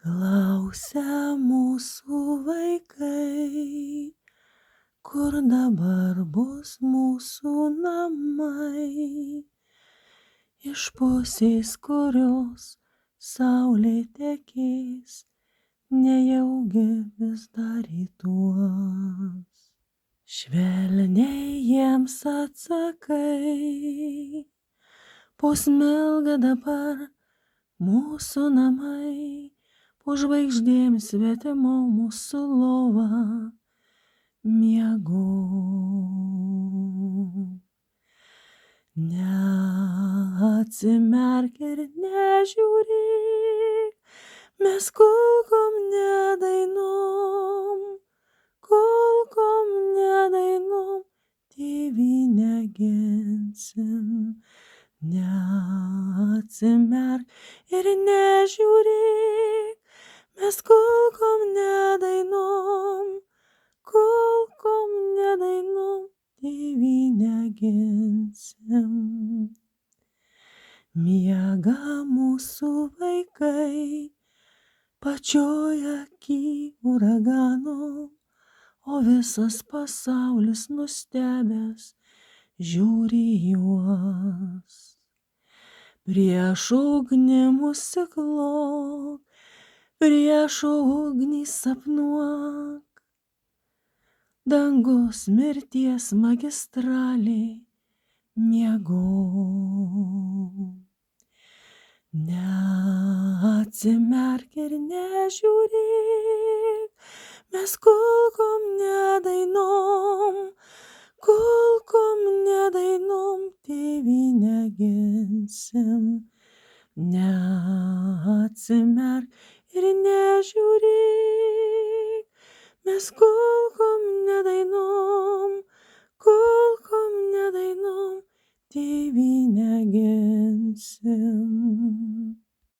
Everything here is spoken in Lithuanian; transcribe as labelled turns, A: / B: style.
A: Klausia mūsų vaikai, kur dabar bus mūsų namai. Iš pusės, kurios saulė tekės, nejaugi vis dar rytuos. Švelniai jiems atsakai, po smilga dabar mūsų namai, po žvaigždėm svetimo mūsų lova miegok. Neatsimerk ir nežiūrėk, mes kulkom nedainom, tėvynę ginsim. Neatsimerk ir nežiūrėk, mes kulkom nedainom, tėvynę ginsim. Miega mūsų vaikai, pačioj aky uragano, o visas pasaulis nustebęs žiūri juos. Prieš ugnį mūsiklok, prieš ugnį sapnuok, dangus mirties magistralė miegok. Neatsimerk ir nežiūrėk, mes kulkom nedainom, tėvynę ginsim. Neatsimerk ir nežiūrėk, mes kulkom nedainom, tėvynę ginsim.